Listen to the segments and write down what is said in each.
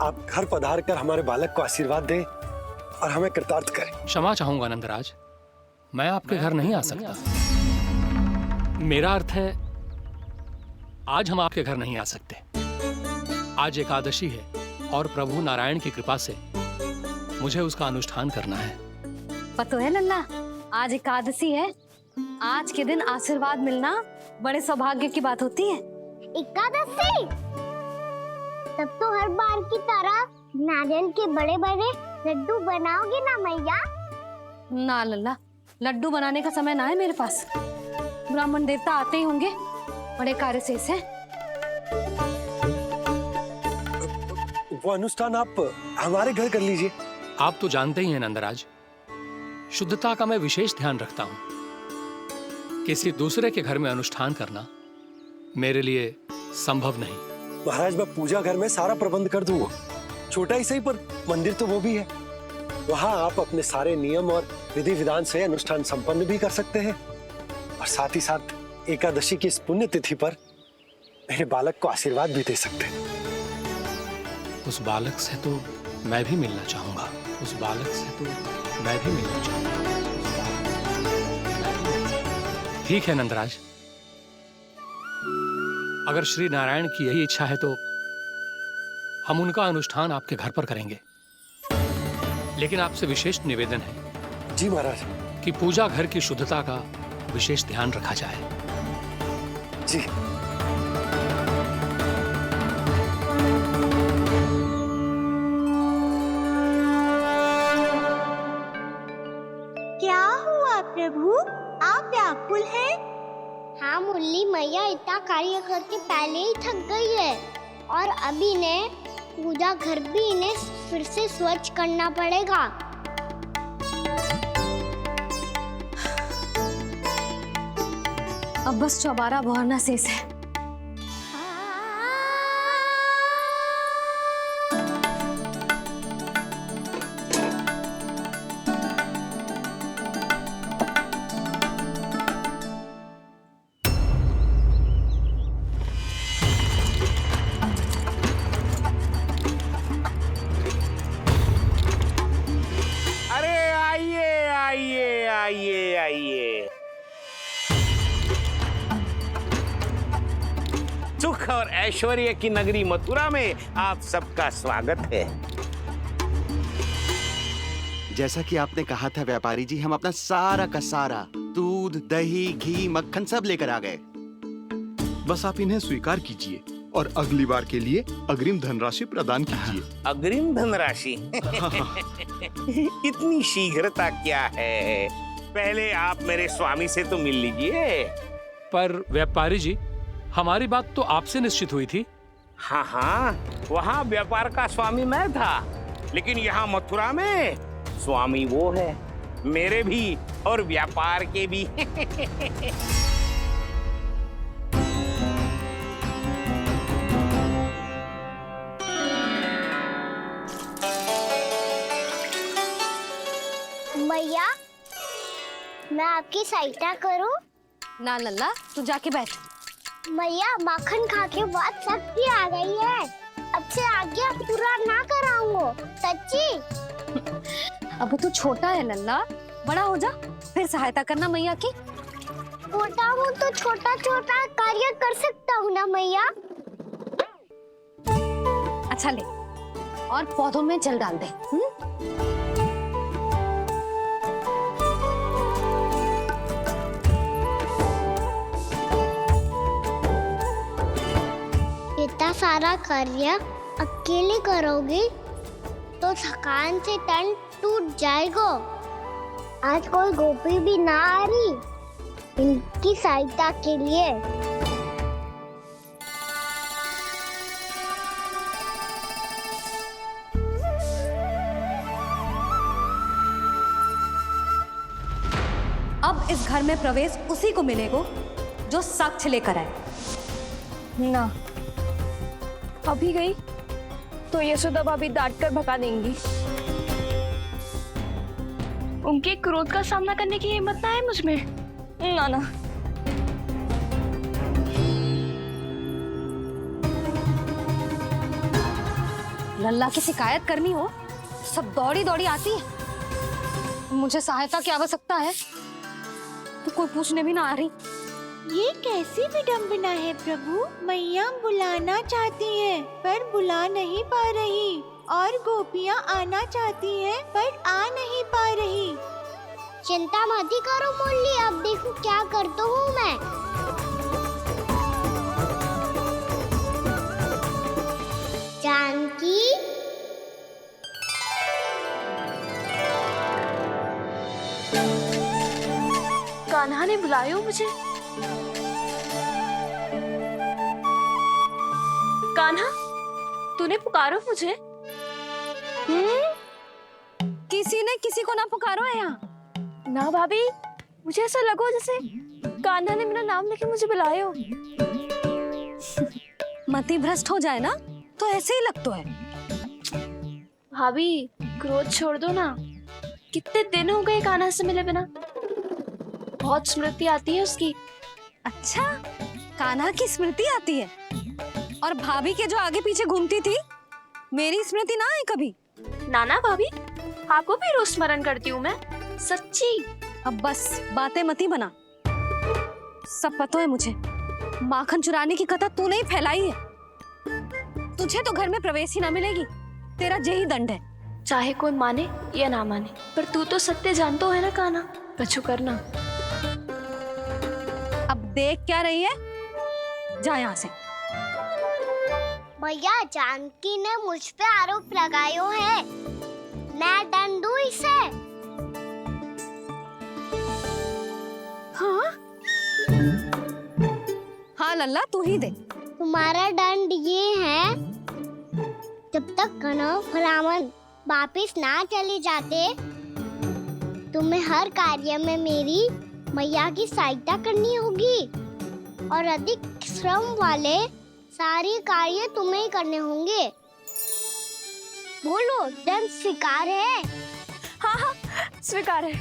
आप घर पधार कर हमारे बालक को आशीर्वाद दें और हमें कृतार्थ करें। क्षमा चाहूंगा नंदराज, मैं आपके घर नहीं आ सकता। मेरा अर्थ है आज हम आपके घर नहीं आ सकते। आज एकादशी है और प्रभु नारायण की कृपा से मुझे उसका अनुष्ठान करना है। पता है लल्ला, आज एकादशी है। आज के दिन आशीर्वाद मिलना बड़े सौभाग्य की बात होती है। एकादशी? तब तो हर बार की तरह नारियल के बड़े बड़े लड्डू बनाओगे ना मैया? ना लल्ला, लड्डू बनाने का समय ना है मेरे पास। ब्राह्मण देवता आते ही होंगे, बड़े कार्य शेष है। वो अनुष्ठान आप हमारे घर कर लीजिए। आप तो जानते ही हैं नंदराज, शुद्धता का मैं विशेष ध्यान रखता हूं। किसी दूसरे के घर में अनुष्ठान करना मेरे लिए संभव नहीं। महाराज, मैं पूजा घर में सारा प्रबंध कर दूंगा। छोटा ही सही, पर मंदिर तो वो भी है। वहां आप अपने सारे नियम और विधि विधान से अनुष्ठान संपन्न भी कर सकते हैं और साथ ही साथ एकादशी की इस पुण्य तिथि पर मेरे बालक को आशीर्वाद भी दे सकते हैं। उस बालक से तो मैं भी मिलना चाहूंगा। उस बालक से तो मैं भी मिलना चाहूंगा। ठीक है नंदराज, अगर श्री नारायण की यही इच्छा है तो हम उनका अनुष्ठान आपके घर पर करेंगे। लेकिन आपसे विशेष निवेदन है जी महाराज, कि पूजा घर की शुद्धता का विशेष ध्यान रखा जाए। जी। क्या हुआ प्रभु, आप व्याकुल हैं? हाँ मुरली, मैया इतना कार्य करके पहले ही थक गई है और अभी ने पूजा घर भी इन्हें फिर से स्वच्छ करना पड़ेगा। अब बस चौबारा बहाना शेष है। आइए। सुख और ऐश्वर्य की नगरी मथुरा में आप सबका स्वागत है। जैसा कि आपने कहा था व्यापारी जी, हम अपना सारा का सारा दूध, दही, घी, मक्खन सब लेकर आ गए। बस आप इन्हें स्वीकार कीजिए और अगली बार के लिए अग्रिम धनराशि प्रदान कीजिए। अग्रिम धनराशि? इतनी शीघ्रता क्या है? पहले आप मेरे स्वामी से तो मिल लीजिए। पर व्यापारी जी, हमारी बात तो आपसे निश्चित हुई थी। हाँ, वहाँ व्यापार का स्वामी मैं था, लेकिन यहाँ मथुरा में स्वामी वो है, मेरे भी और व्यापार के भी। मैया, मैं आपकी सहायता करूं? ना लल्ला, तू जाके बैठ। मैया, माखन खा के बहुत शक्ति आ गई है। अब से आज्ञा पूरा ना कराऊंगा। सच्ची? अब तू छोटा है लल्ला, बड़ा हो जा फिर सहायता करना मैया की। छोटा हूँ तो छोटा छोटा कार्य कर सकता हूँ ना मैया? अच्छा ले, और पौधों में जल डाल दे। इतना सारा कार्य अकेले करोगे तो थकान से तन टूट जाएगा। आज कोई गोपी भी ना आ रही इनकी सहायता के लिए। अब इस घर में प्रवेश उसी को मिलेगा जो साक्ष्य लेकर आए। ना, अभी गई तो यशोदा भाभी डांट कर भगा देंगी। उनके क्रोध का सामना करने की हिम्मत ना है मुझ में। ना ना, लल्ला की शिकायत करनी हो सब दौड़ी दौड़ी आती है। मुझे सहायता की आवश्यकता है तो कोई पूछने भी ना आ रही। ये कैसी विडंबना है प्रभु। मैया बुलाना चाहती हैं पर बुला नहीं पा रही और गोपियाँ आना चाहती हैं पर आ नहीं पा रही। चिंता मत ही करो मुरली, अब देखो क्या करता हूँ मैं। जानकी, कान्हा ने बुलायो मुझे। कान्हा, तूने पुकारो मुझे। किसी ने किसी को ना पुकारो है यहाँ। ना भाभी, मुझे ऐसा लगो जैसे कान्हा ने मेरा नाम लेके मुझे बुलायो। मति भ्रष्ट हो जाए ना तो ऐसे ही लगता है। भाभी, क्रोध छोड़ दो ना। कितने दिन हो गए कान्हा से मिले बिना। बहुत स्मृति आती है उसकी। अच्छा, कान्हा की स्मृति आती है और भाभी के जो आगे पीछे घूमती थी मेरी स्मृति ना आई कभी। नाना भाभी, आपको भी रोज स्मरण करती हूँ मैं, सच्ची। अब बस बातें मती बना। सब पता है मुझे, माखन चुराने की कथा तूने ही फैलाई है। तुझे तो घर में प्रवेश ही ना मिलेगी, तेरा यही दंड है। चाहे कोई माने या ना माने, पर तू तो सत्य जानतो है ना कान्हा। कछु करना। अब देख क्या रही है, जा यहाँ से। भैया जानकी ने मुझ पे आरोप लगायो है, मैं दंड दूं इसे। हाँ हाँ लल्ला, तू ही दे। तुम्हारा दंड ये है, जब तक कनव ब्राह्मण वापिस ना चले जाते तुम्हें हर कार्य में मेरी मैया की सहायता करनी होगी और अधिक श्रम वाले सारे कार्य तुम्हें ही करने होंगे। बोलो, दंड स्वीकार है? हाँ हाँ, स्वीकार है।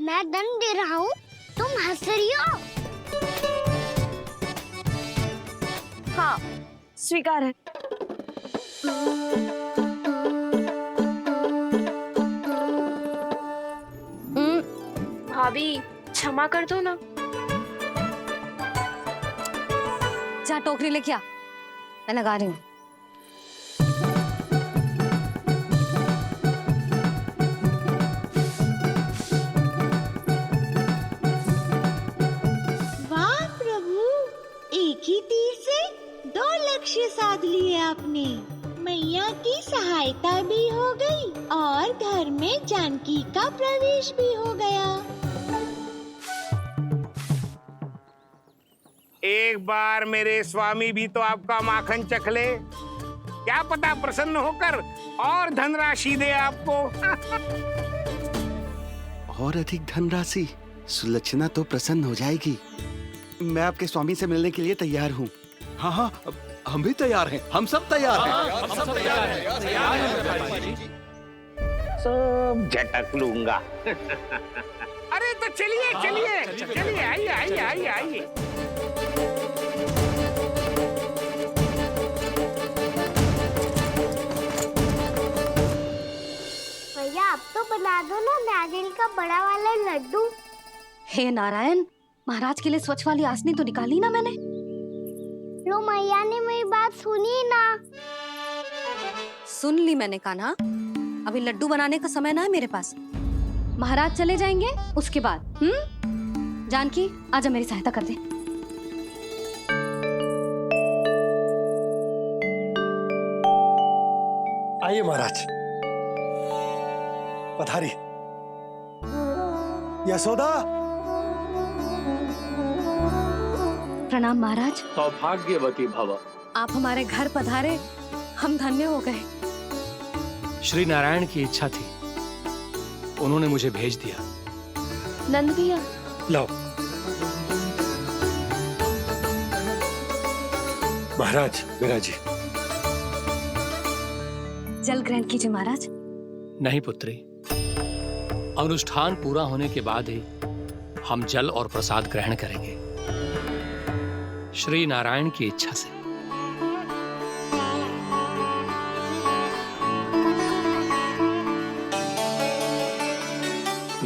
मैं दंड दे रहा हूँ, तुम हंस रही हो। हाँ, स्वीकार है। भाभी, क्षमा कर दो ना। जा टोकरी लेके आ, मैं लगा रही हूँ। वाह प्रभु, एक ही तीर से 2 लक्ष्य साध लिए आपने। मैया की सहायता भी हो गई और घर में जानकी का प्रवेश भी हो गया। एक बार मेरे स्वामी भी तो आपका माखन चख ले, क्या पता प्रसन्न होकर और धनराशि दे आपको। और अधिक धनराशि? सुलक्षणा तो प्रसन्न हो जाएगी। मैं आपके स्वामी से मिलने के लिए तैयार हूँ। हाँ हाँ, हम भी तैयार हैं, हम सब तैयार हैं। हम सब तैयार हैं। सब झटक लूंगा। अरे तो चलिए चलिए चलिए, आइए आइए आइए आइए। भैया अब तो बना दो ना नारियल का बड़ा वाला लड्डू। हे नारायण, महाराज के लिए स्वच्छ वाली आसनी तो निकाली ना मैंने। लो, मैया ने मेरी बात सुनी ना। सुन ली मैंने कान्हा, अभी लड्डू बनाने का समय ना है मेरे पास। महाराज चले जाएंगे उसके बाद। जानकी, आजा मेरी सहायता कर दे। आइए महाराज, पधारी। यशोदा। प्रणाम महाराज। सौभाग्यवती भव। आप हमारे घर पधारे, हम धन्य हो गए। श्री नारायण की इच्छा थी, उन्होंने मुझे भेज दिया। नंद भैया, लाओ। महाराज, विराजी। जल ग्रहण कीजिए महाराज। नहीं पुत्री, अनुष्ठान पूरा होने के बाद ही हम जल और प्रसाद ग्रहण करेंगे। श्री नारायण की इच्छा से।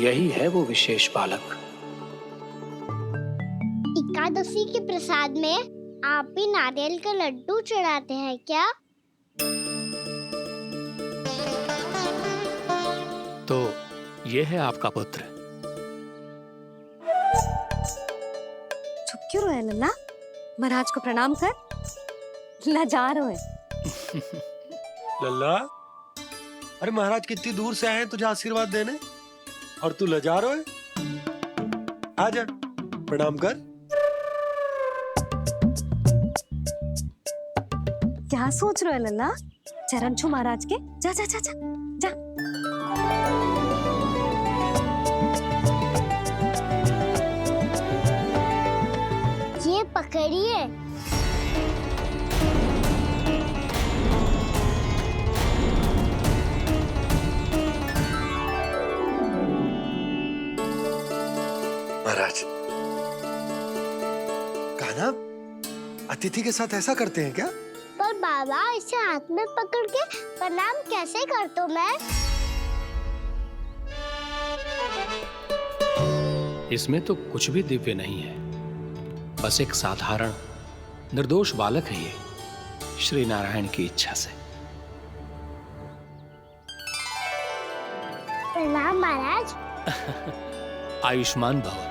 यही है वो विशेष बालक। एकादशी के प्रसाद में आप भी नारियल के लड्डू चढ़ाते हैं क्या? तो ये है आपका पुत्र। चुप क्यों रोए लल्ला? महाराज को प्रणाम कर। लजा रोए। लल्ला, अरे महाराज कितनी दूर से आए हैं तुझे आशीर्वाद देने और तू लजा रहा है? आजा, प्रणाम कर। क्या सोच रहे हो लल्ला? चरण छू महाराज के। जा जा जा जा जा। ये पकड़िए। महाराज, कान्हा अतिथि के साथ ऐसा करते हैं क्या? पर बाबा, इसे हाथ में पकड़ के प्रणाम कैसे करता हूँ मैं? इसमें तो कुछ भी दिव्य नहीं है, बस एक साधारण निर्दोष बालक है ये, श्री नारायण की इच्छा से। प्रणाम महाराज। आयुष्मान भव।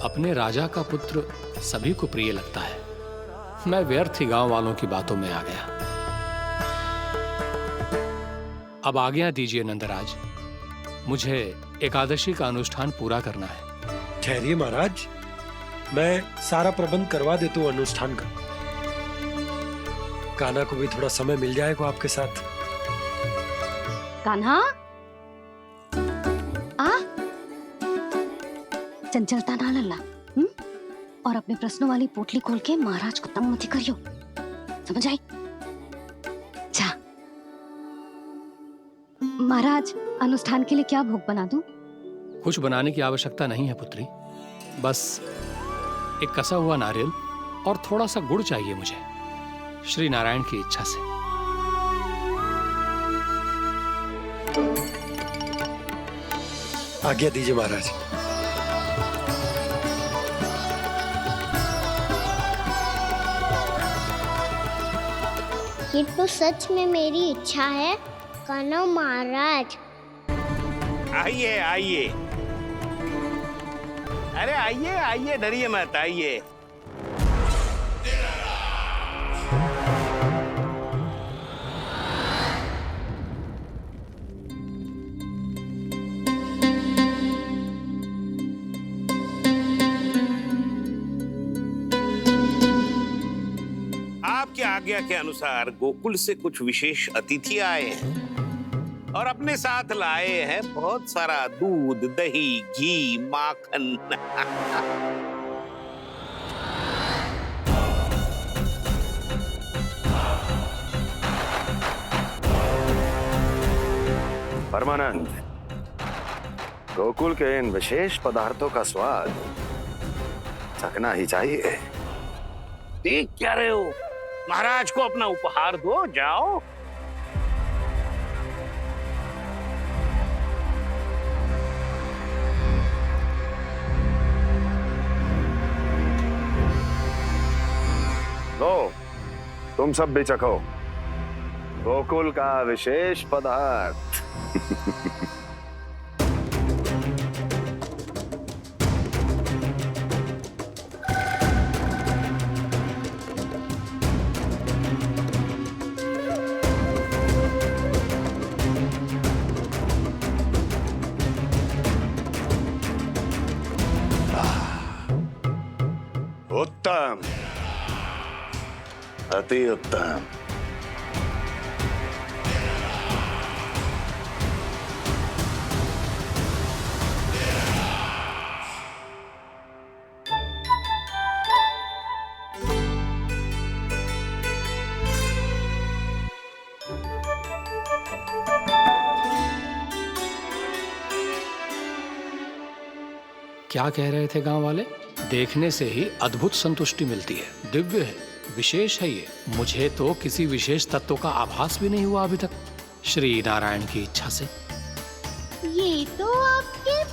अपने राजा का पुत्र सभी को प्रिय लगता है। मैं व्यर्थ ही गांव वालों की बातों में आ गया। अब आज्ञा दीजिए नंदराज, मुझे एकादशी का अनुष्ठान पूरा करना है। ठहरिए महाराज, मैं सारा प्रबंध करवा देता हूँ अनुष्ठान का। कान्हा को भी थोड़ा समय मिल जाएगा आपके साथ। कान्हा, आ चंचलता ना लल्ला। और अपने प्रश्नों वाली पोटली खोल के महाराज को तंग मत करियो, समझ आई? जा। महाराज, अनुष्ठान के लिए क्या भोग बना दूं? कुछ बनाने की आवश्यकता नहीं है पुत्री, बस एक कसा हुआ नारियल और थोड़ा सा गुड़ चाहिए मुझे, श्री नारायण की इच्छा से। आज्ञा दीजिए महाराज। ये तो सच में मेरी इच्छा है कान्हा महाराज। आइए आइए, अरे आइए आइए, डरिए मत, आइए। आपकी आज्ञा के अनुसार गोकुल से कुछ विशेष अतिथि आए हैं और अपने साथ लाए हैं बहुत सारा दूध, दही, घी, माखन। परमानंद, गोकुल के इन विशेष पदार्थों का स्वाद चखना ही चाहिए। देख क्या रहे हो? महाराज को अपना उपहार दो, जाओ। लो, तुम सब भी चखो गोकुल का विशेष पदार्थ। उत्तम, अति उत्तम। क्या कह रहे थे गांव वाले? देखने से ही अद्भुत संतुष्टि मिलती है, दिव्य है, विशेष है ये। मुझे तो किसी विशेष तत्व का आभास भी नहीं हुआ अभी तक, श्री नारायण की इच्छा से। ये तो आपके